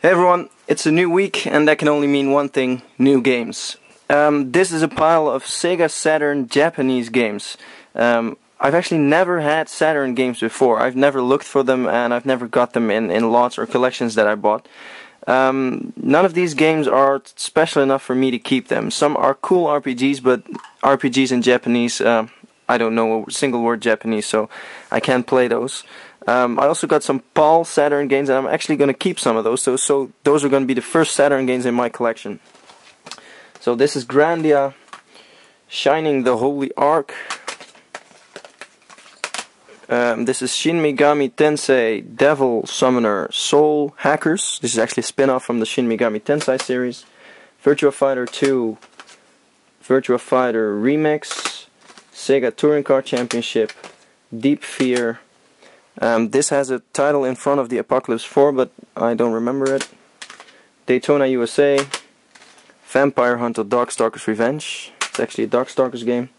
Hey everyone, it's a new week and that can only mean one thing: new games. This is a pile of Sega Saturn Japanese games. I've actually never had Saturn games before. I've never looked for them and I've never got them in lots or collections that I bought. None of these games are special enough for me to keep them. Some are cool RPGs, but RPGs in Japanese, I don't know a single word Japanese, so I can't play those. I also got some PAL Saturn games, and I'm actually going to keep some of those. So those are going to be the first Saturn games in my collection. So this is Grandia, Shining the Holy Ark. This is Shin Megami Tensei Devil Summoner Soul Hackers. This is actually a spin-off from the Shin Megami Tensei series. Virtua Fighter 2, Virtua Fighter Remix, Sega Touring Car Championship, Deep Fear. This has a title in front of the Apocalypse 4, but I don't remember it. Daytona USA, Vampire Hunter Darkstalker's Revenge. It's actually a Darkstalkers game.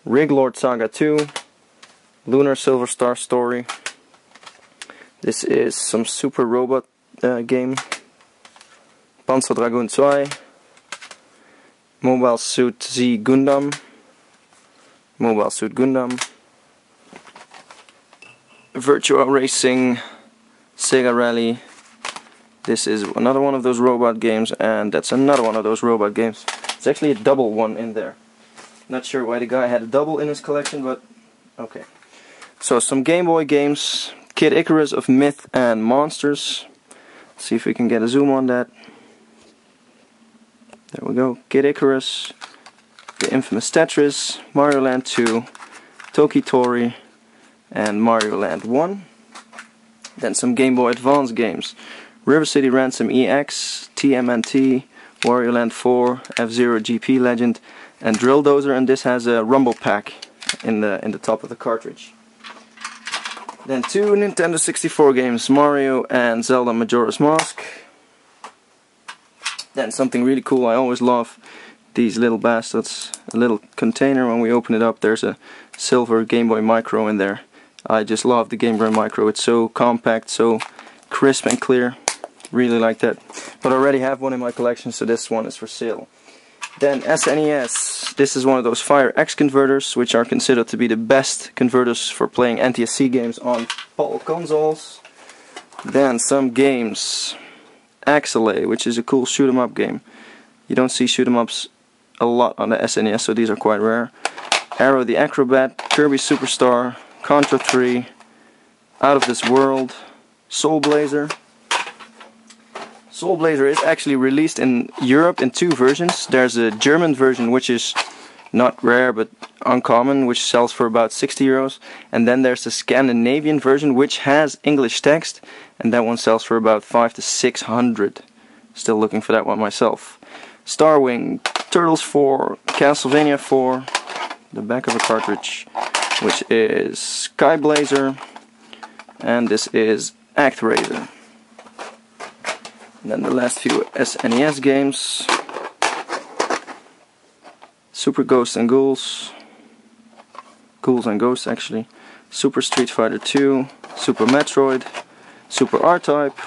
Rig Lord Saga 2, Lunar Silver Star Story. This is some super robot game. Panzer Dragoon 2, Mobile Suit Z Gundam, Mobile Suit Gundam, Virtua Racing, Sega Rally. This is another one of those robot games, and that's another one of those robot games. It's actually a double one in there. Not sure why the guy had a double in his collection, but okay. So some Game Boy games. Kid Icarus of Myth and Monsters. Let's see if we can get a zoom on that. There we go. Kid Icarus, the infamous Tetris, Mario Land 2, Toki Tori, and Mario Land 1. Then some Game Boy Advance games: River City Ransom EX, TMNT, Wario Land 4, F-Zero GP Legend, and Drill Dozer. And this has a rumble pack in the top of the cartridge. Then two Nintendo 64 games: Mario and Zelda Majora's Mask. Then something really cool. I always love these little bastards. A little container. When we open it up, there's a silver Game Boy Micro in there. I just love the Game Boy Micro. It's so compact, so crisp and clear. Really like that. But I already have one in my collection, so this one is for sale. Then SNES. This is one of those Fire X converters, which are considered to be the best converters for playing NTSC games on PAL consoles. Then some games. Axelay, which is a cool shoot 'em up game. You don't see shoot 'em ups a lot on the SNES, so these are quite rare. Arrow the Acrobat, Kirby Superstar, Contra 3, Out of This World, Soul Blazer. Soul Blazer is actually released in Europe in two versions. There's a German version, which is not rare but uncommon, which sells for about 60 euros. And then there's the Scandinavian version, which has English text, and that one sells for about 500 to 600. Still looking for that one myself. Starwing, Turtles 4, Castlevania 4, the back of a cartridge, which is Sky Blazer, and this is ActRaiser. And then the last few SNES games: Super Ghosts and Ghouls, Ghouls and Ghosts actually, Super Street Fighter 2, Super Metroid, Super R-Type.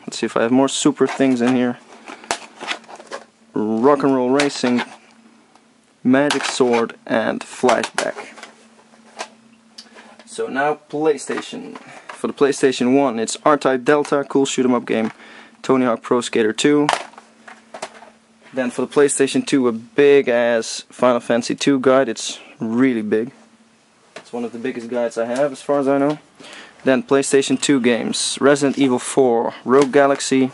Let's see if I have more super things in here. Rock and Roll Racing, Magic Sword, and Flashback. So now PlayStation. For the PlayStation 1, it's R-Type Delta, cool shoot 'em up game. Tony Hawk Pro Skater 2. Then for the PlayStation 2, a big ass Final Fantasy 2 guide. It's really big. It's one of the biggest guides I have as far as I know. Then PlayStation 2 games: Resident Evil 4, Rogue Galaxy,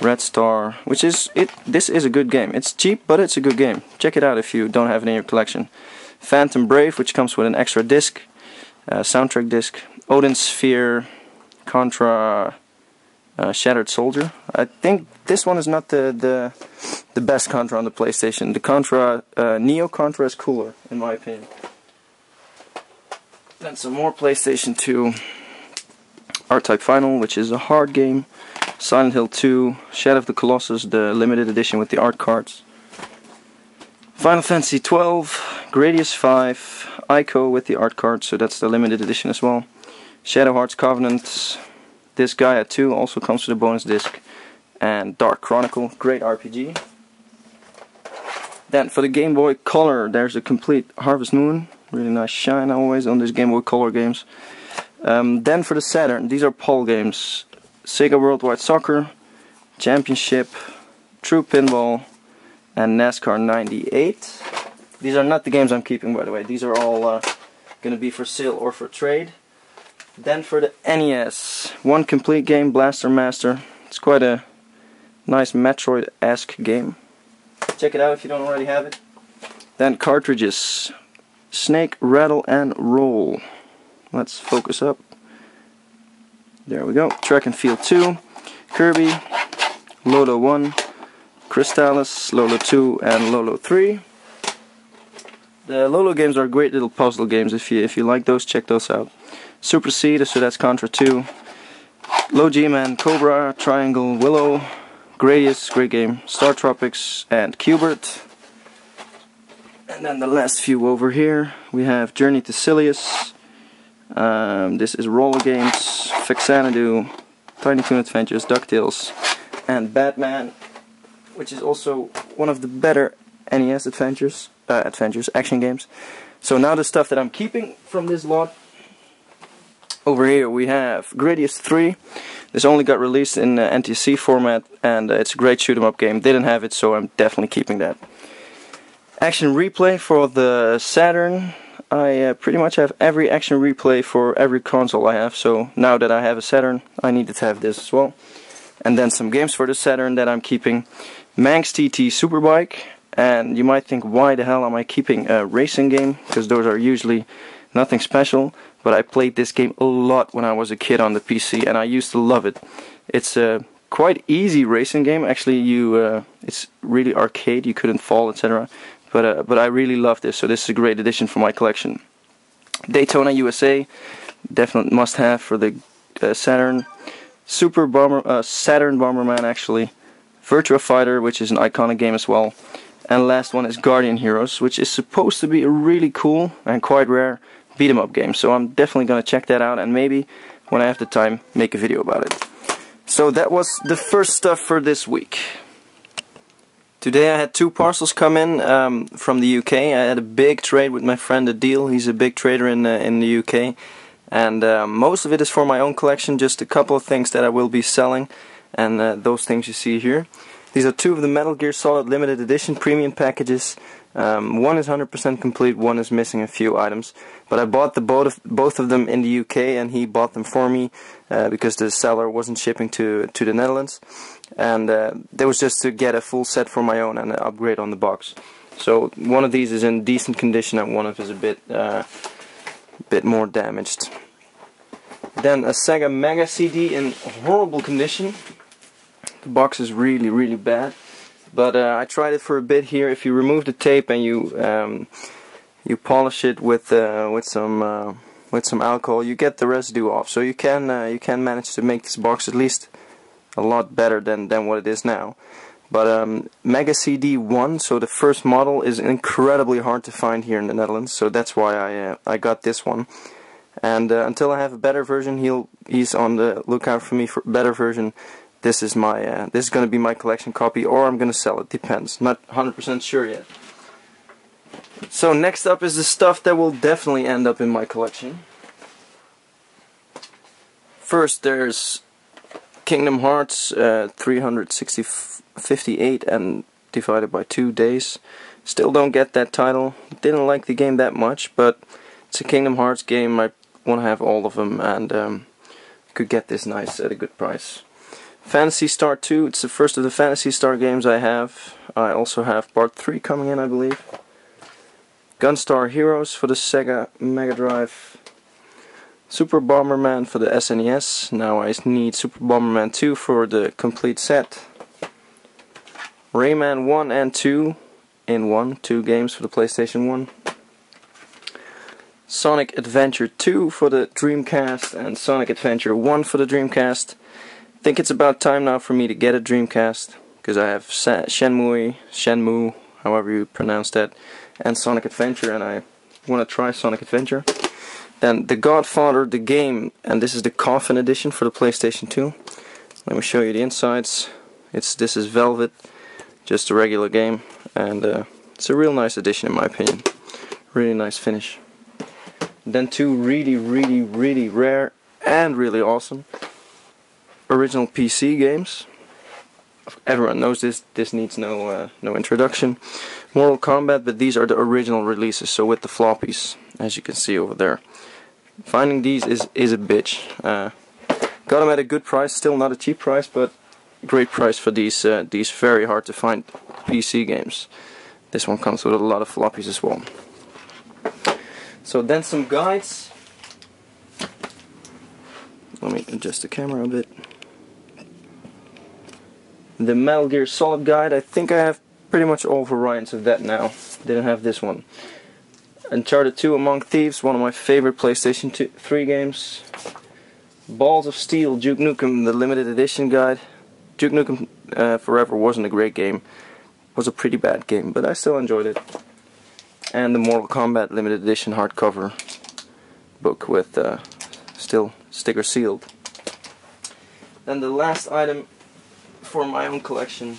Red Star, which is this is a good game. It's cheap, but it's a good game. Check it out if you don't have it in your collection. Phantom Brave, which comes with an extra disc, soundtrack disc. Odin Sphere, Contra, Shattered Soldier. I think this one is not the best Contra on the PlayStation. The Contra, Neo Contra, is cooler in my opinion. Then some more PlayStation 2. R-Type Final, which is a hard game. Silent Hill 2, Shadow of the Colossus, the limited edition with the art cards. Final Fantasy 12, Gradius 5, Ico with the art cards, so that's the limited edition as well. Shadow Hearts Covenant, this Gaia 2 also comes with a bonus disc. and Dark Chronicle, great RPG. Then for the Game Boy Color, there's a complete Harvest Moon, really nice shine always on these Game Boy Color games. Then for the Saturn, these are PAL games, Sega Worldwide Soccer, Championship, True Pinball, and NASCAR 98. These are not the games I'm keeping, by the way. These are all going to be for sale or for trade. Then for the NES, one complete game, Blaster Master. It's quite a nice Metroid-esque game. Check it out if you don't already have it. Then cartridges, Snake, Rattle, and Roll. Let's focus up. There we go. Track and Field 2, Kirby, Lolo 1, Crystalis, Lolo 2, and Lolo 3. The Lolo games are great little puzzle games. If you like those, check those out. Super Seed, so that's Contra 2. Low G-Man, Cobra, Triangle, Willow, Gradius, great game, Star Tropics, and Qbert. And then the last few over here, we have Journey to Silius. This is Roller Games, Fixanadu, Tiny Toon Adventures, DuckTales, and Batman, which is also one of the better NES adventures, action games. So now the stuff that I'm keeping from this lot. Over here we have Gradius 3. This only got released in NTSC format, and it's a great shoot 'em up game. Didn't have it, so I'm definitely keeping that. Action Replay for the Saturn. I pretty much have every Action Replay for every console I have, so now that I have a Saturn, I needed to have this as well. And then some games for the Saturn that I'm keeping. Manx TT Superbike, and you might think, why the hell am I keeping a racing game? Because those are usually nothing special, but I played this game a lot when I was a kid on the PC, and I used to love it. It's a quite easy racing game. Actually, it's really arcade. You couldn't fall, etc. But I really love this, so this is a great addition for my collection. Daytona USA, definitely must-have for the Saturn. Saturn Bomberman, actually. Virtua Fighter, which is an iconic game as well. And last one is Guardian Heroes, which is supposed to be a really cool and quite rare beat-em up game. So I'm definitely going to check that out, and maybe when I have the time, make a video about it. So that was the first stuff for this week. Today I had 2 parcels come in from the UK. I had a big trade with my friend Adil. He's a big trader in the UK. And most of it is for my own collection, just a couple of things that I will be selling. And those things you see here. These are 2 of the Metal Gear Solid Limited Edition premium packages. One is 100% complete, one is missing a few items. But I bought both of them in the UK, and he bought them for me because the seller wasn't shipping to the Netherlands. And that was just to get a full set for my own and an upgrade on the box. So one of these is in decent condition, and one of it is a bit more damaged. Then a Sega Mega CD in horrible condition. The box is really, really bad. But I tried it for a bit here. If you remove the tape and you polish it with some alcohol, you get the residue off. So you can manage to make this box at least a lot better than what it is now. But Mega CD 1, so the first model, is incredibly hard to find here in the Netherlands. So that's why I got this one. And until I have a better version, he's on the lookout for me for a better version. This is going to be my collection copy, or I'm going to sell it. Depends. Not 100% sure yet. So next up is the stuff that will definitely end up in my collection. First, there's Kingdom Hearts 358 and divided by 2 days. Still don't get that title. Didn't like the game that much, but it's a Kingdom Hearts game. I want to have all of them, and could get this nice at a good price. Phantasy Star 2, it's the first of the Phantasy Star games I have. I also have Part 3 coming in, I believe. Gunstar Heroes for the Sega Mega Drive. Super Bomberman for the SNES. Now I need Super Bomberman 2 for the complete set. Rayman 1 and 2 in 1, 2 games for the PlayStation 1. Sonic Adventure 2 for the Dreamcast and Sonic Adventure 1 for the Dreamcast. I think it's about time now for me to get a Dreamcast, because I have Shenmue, however you pronounce that, and Sonic Adventure, and I want to try Sonic Adventure. Then The Godfather, the game, and this is the Coffin edition for the PlayStation 2. Let me show you the insides. This is Velvet, just a regular game, and it's a real nice addition in my opinion. Really nice finish. Then two really rare and really awesome original PC games. Everyone knows this. This needs no introduction. Mortal Kombat, but these are the original releases, so with the floppies, as you can see over there. Finding these is a bitch. Got them at a good price, still not a cheap price, but great price for these very hard to find PC games. This one comes with a lot of floppies as well. So then some guides. Let me adjust the camera a bit. The Metal Gear Solid guide. I think I have pretty much all variants of that now. Didn't have this one. Uncharted 2 Among Thieves, one of my favorite PlayStation 3 games. Balls of Steel, Duke Nukem, the limited edition guide. Duke Nukem Forever wasn't a great game. It was a pretty bad game, but I still enjoyed it. And the Mortal Kombat limited edition hardcover book with still sticker sealed. Then the last item for my own collection,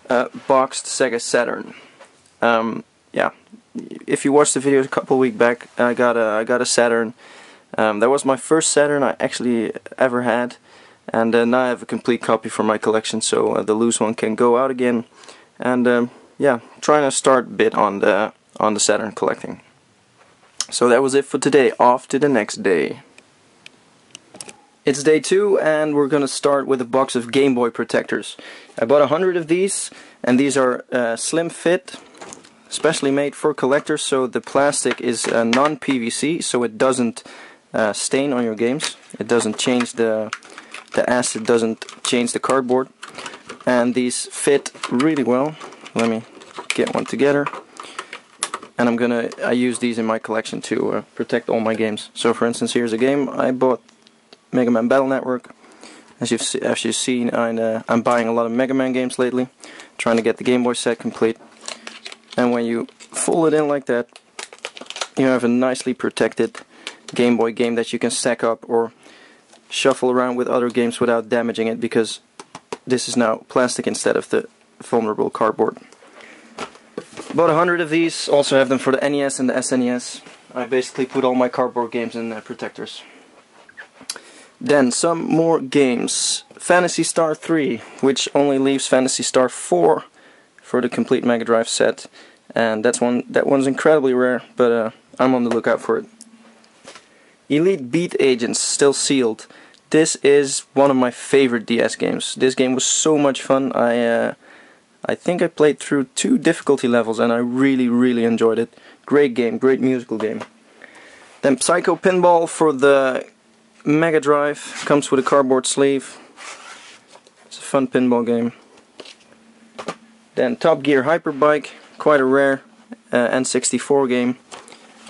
boxed Sega Saturn. Yeah, if you watched the video a couple weeks back, I got a Saturn. That was my first Saturn I actually ever had, and now I have a complete copy for my collection, so the loose one can go out again. And yeah, trying to start a bit on the Saturn collecting. So that was it for today. Off to the next day. It's day 2, and we're gonna start with a box of Game Boy protectors. I bought 100 of these, and these are slim fit, specially made for collectors. So the plastic is non-PVC, so it doesn't stain on your games. It doesn't change the acid, doesn't change the cardboard, and these fit really well. Let me get one together, and I use these in my collection to protect all my games. So for instance, here's a game I bought, Mega Man Battle Network. As you've seen, I'm buying a lot of Mega Man games lately, trying to get the Game Boy set complete. And when you fold it in like that, you have a nicely protected Game Boy game that you can stack up or shuffle around with other games without damaging it, because this is now plastic instead of the vulnerable cardboard. Bought 100 of these, also have them for the NES and the SNES. I basically put all my cardboard games in protectors. Then some more games. Phantasy Star 3, which only leaves Phantasy Star 4 for the complete Mega Drive set, and that one's incredibly rare, but I'm on the lookout for it. Elite Beat Agents, still sealed. This is one of my favorite DS games. This game was so much fun. I think I played through 2 difficulty levels, and I really enjoyed it. Great game, great musical game. Then Psycho Pinball for the Mega Drive, comes with a cardboard sleeve. It's a fun pinball game. Then Top Gear Hyperbike, quite a rare N64 game.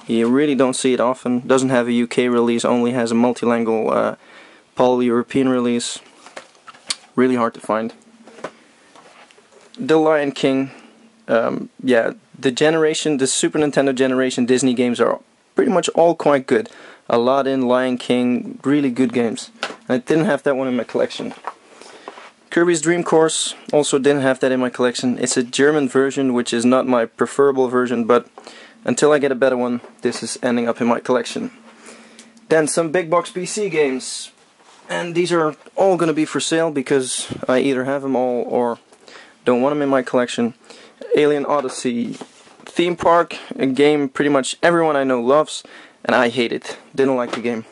You really don't see it often. Doesn't have a UK release, only has a multilingual European release. Really hard to find. The Lion King. Yeah, the Super Nintendo generation Disney games are pretty much all quite good. Aladdin, Lion King, really good games. And I didn't have that one in my collection. Kirby's Dream Course, also didn't have that in my collection. It's a German version, which is not my preferable version, but until I get a better one, this is ending up in my collection. Then some big box PC games. And these are all going to be for sale, because I either have them all or don't want them in my collection. Alien Odyssey Theme Park, a game pretty much everyone I know loves, and I hate it. Didn't like the game.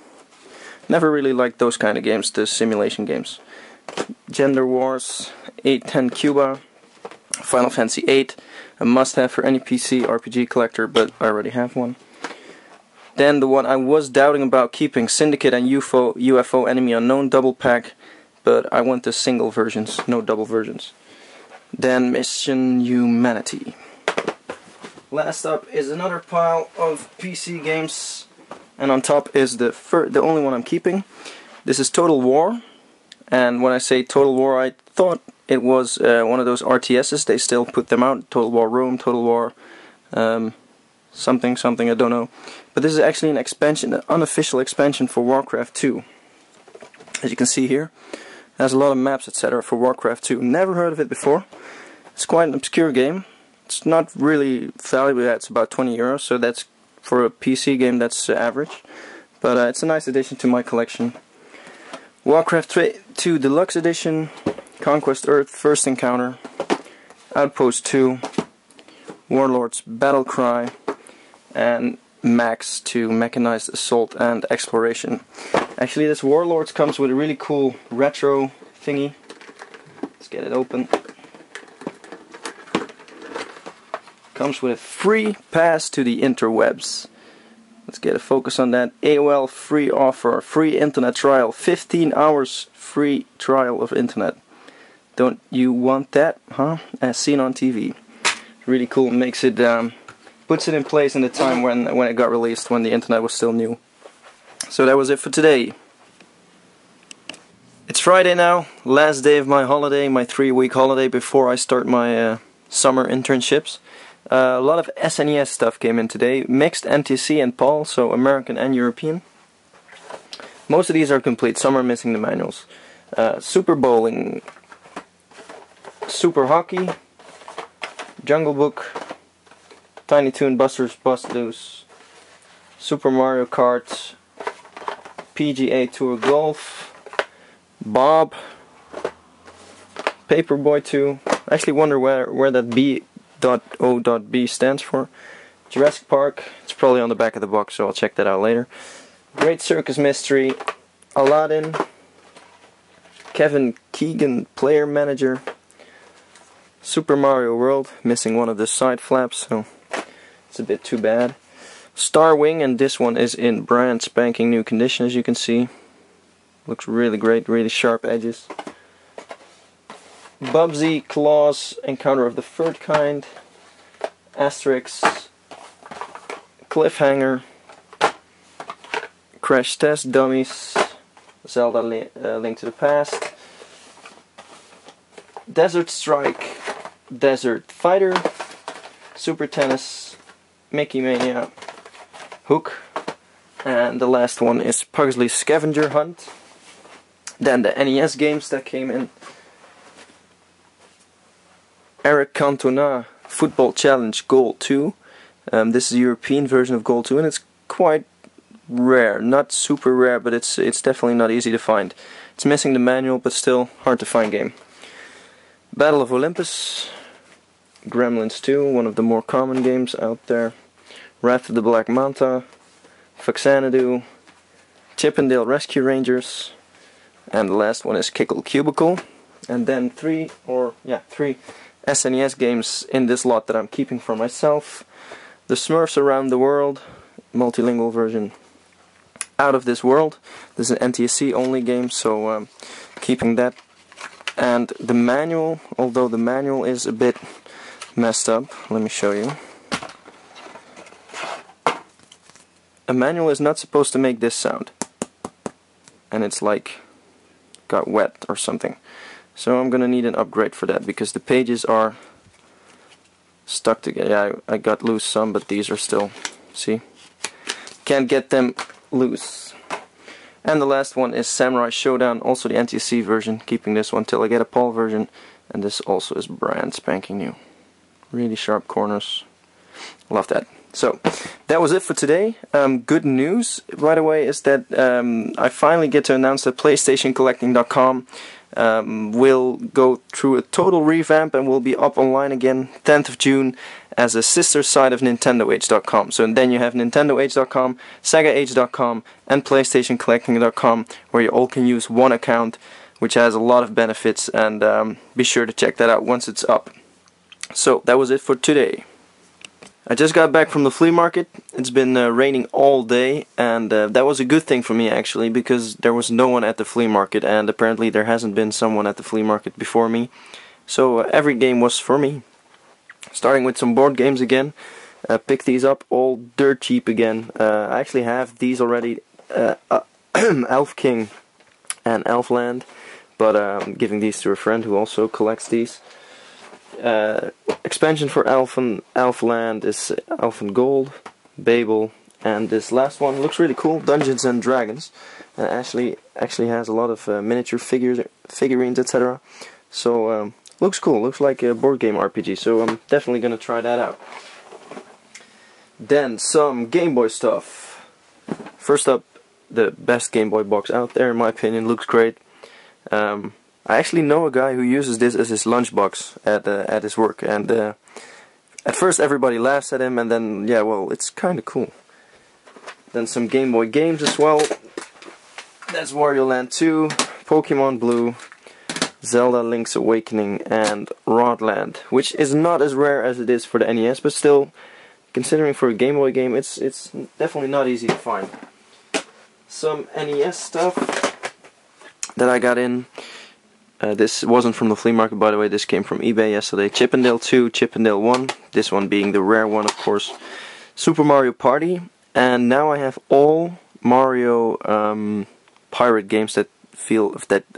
Never really liked those kind of games, the simulation games. Gender Wars, 810 Cuba, Final Fantasy VIII, a must-have for any PC RPG collector, but I already have one. Then the one I was doubting about keeping, Syndicate and UFO Enemy Unknown double pack, but I want the single versions, no double versions. Then Mission Humanity. Last up is another pile of PC games, and on top is the only one I'm keeping. This is Total War, and when I say Total War, I thought it was one of those RTSs. They still put them out. Total War Rome, Total War something, I don't know. But this is actually an expansion, an unofficial expansion for Warcraft 2. As you can see here, Has a lot of maps, etc. for Warcraft 2. Never heard of it before. It's quite an obscure game. It's not really valuable. It's about 20 euros, so that's for a PC game that's average. But it's a nice addition to my collection. Warcraft 2 Deluxe Edition, Conquest Earth First Encounter, Outpost 2, Warlords Battle Cry, and Max 2 Mechanized Assault and Exploration. Actually, this Warlords comes with a really cool retro thingy. Let's get it open. Comes with a free pass to the interwebs. Let's get a focus on that. AOL free offer, free internet trial, 15 hours free trial of internet. Don't you want that, huh? As seen on TV. Really cool. Makes it puts it in place in the time when it got released, when the internet was still new. So that was it for today. It's Friday now, last day of my holiday, my 3-week holiday before I start my summer internships. A lot of SNES stuff came in today, mixed NTC and PAL, so American and European. Most of these are complete, some are missing the manuals. Super Bowling, Super Hockey, Jungle Book, Tiny Toon Busters Bust Loose, Super Mario Kart, PGA Tour Golf, Bob, Paperboy 2. I actually wonder where that B.O.B stands for. Jurassic Park. It's probably on the back of the box, so I'll check that out later. Great Circus Mystery, Aladdin, Kevin Keegan Player Manager, Super Mario World, missing one of the side flaps, so it's a bit too bad. Star Wing, and this one is in brand spanking new condition, as you can see. Looks really great, really sharp edges. Bubsy, Claws, Encounter of the Third Kind, Asterix, Cliffhanger, Crash Test Dummies, Zelda Link to the Past, Desert Strike, Desert Fighter, Super Tennis, Mickey Mania, Hook, and the last one is Pugsley's Scavenger Hunt. Then the NES games that came in. Eric Cantona Football Challenge Gold 2. This is the European version of Gold 2, and it's quite rare. Not super rare, but it's definitely not easy to find. It's missing the manual, but still hard to find game. Battle of Olympus, Gremlins 2, one of the more common games out there. Wrath of the Black Manta, Foxanadu, Chippendale Rescue Rangers, and the last one is Kickle Cubicle. And then three SNES games in this lot that I'm keeping for myself. The Smurfs Around the World, multilingual version, Out of This World. This is an NTSC only game, so keeping that. And the manual, although the manual is a bit messed up, let me show you. A manual is not supposed to make this sound. And it's like got wet or something. So I'm gonna need an upgrade for that, because the pages are stuck together. Yeah, I got loose some, but these are still, see? Can't get them loose. And the last one is Samurai Showdown, also the NTSC version, keeping this one till I get a PAL version. And this also is brand spanking new. Really sharp corners. Love that. So, that was it for today. Good news, by the way, is that I finally get to announce that PlayStationCollecting.com will go through a total revamp and will be up online again 10th of June as a sister site of NintendoAge.com. So then you have NintendoAge.com, SegaAge.com, and PlayStationCollecting.com, where you all can use one account, which has a lot of benefits, and be sure to check that out once it's up. So that was it for today. I just got back from the flea market. It's been raining all day, and that was a good thing for me actually, because there was no one at the flea market, and apparently there hasn't been someone at the flea market before me. So every game was for me. Starting with some board games again. Picked these up all dirt cheap again. I actually have these already, Elf King and Elfland, but I'm giving these to a friend who also collects these. Expansion for Elfland is Elfen Gold, Babel, and this last one looks really cool, Dungeons and Dragons. Actually has a lot of miniature figures figurines, etc. So looks cool, looks like a board game RPG, so I'm definitely gonna try that out. Then some Game Boy stuff. First up, the best Game Boy box out there in my opinion, looks great. I actually know a guy who uses this as his lunchbox at his work, and at first everybody laughs at him, and then yeah, well, it's kinda cool. Then some Game Boy games as well. That's Wario Land 2, Pokemon Blue, Zelda Link's Awakening, and Rodland, which is not as rare as it is for the NES, but still, considering for a Game Boy game, it's definitely not easy to find. Some NES stuff that I got in. This wasn't from the flea market, by the way, this came from eBay yesterday. Chip 'n Dale 2, Chip 'n Dale 1, this one being the rare one, of course. Super Mario Party, and now I have all Mario pirate games that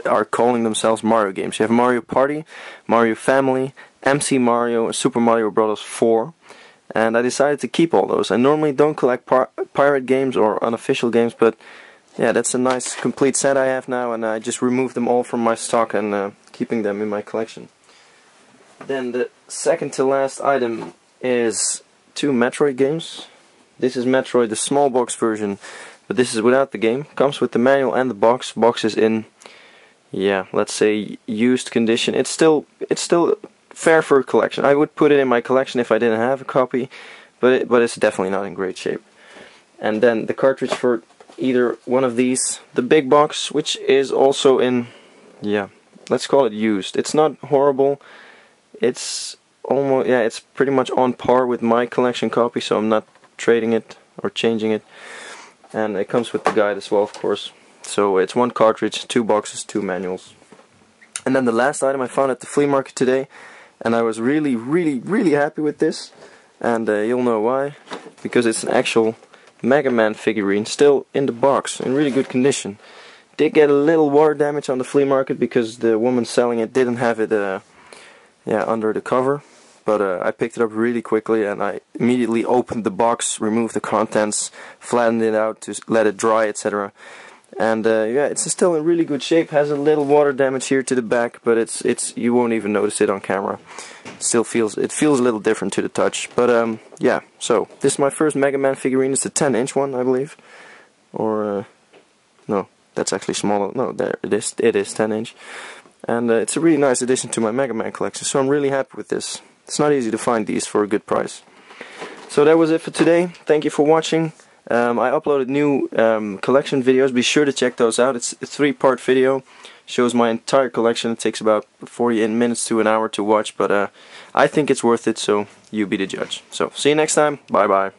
are calling themselves Mario games. You have Mario Party, Mario Family, MC Mario, and Super Mario Bros. 4. And I decided to keep all those. I normally don't collect pirate games or unofficial games, but yeah, that's a nice complete set I have now, and I just removed them all from my stock and keeping them in my collection. Then the second to last item is 2 Metroid games. This is Metroid, the small box version, but this is without the game. Comes with the manual and the box. Box is in, yeah, let's say used condition. It's still fair for a collection. I would put it in my collection if I didn't have a copy, but it's definitely not in great shape. And then the cartridge for either one of these, the big box, which is also in, yeah, let's call it used. It's not horrible. It's almost, yeah, it's pretty much on par with my collection copy, so I'm not trading it or changing it. And it comes with the guide as well, of course. So it's 1 cartridge, 2 boxes, 2 manuals. And then the last item I found at the flea market today, and I was really happy with this, and you'll know why, because it's an actual Mega Man figurine, still in the box, in really good condition. Did get a little water damage on the flea market because the woman selling it didn't have it yeah, under the cover, but I picked it up really quickly, and I immediately opened the box, removed the contents, flattened it out to let it dry, etc. And yeah, it's still in really good shape. Has a little water damage here to the back, but it's you won't even notice it on camera. It feels a little different to the touch. But yeah, so this is my first Mega Man figurine. It's a 10-inch one, I believe, or no, that's actually smaller. No, there it is. It is 10-inch, and it's a really nice addition to my Mega Man collection. So I'm really happy with this. It's not easy to find these for a good price. So that was it for today. Thank you for watching. I uploaded new collection videos. Be sure to check those out. It's a 3-part video. Shows my entire collection. It takes about 48 minutes to an hour to watch, but I think it's worth it, so you be the judge. So see you next time. Bye bye.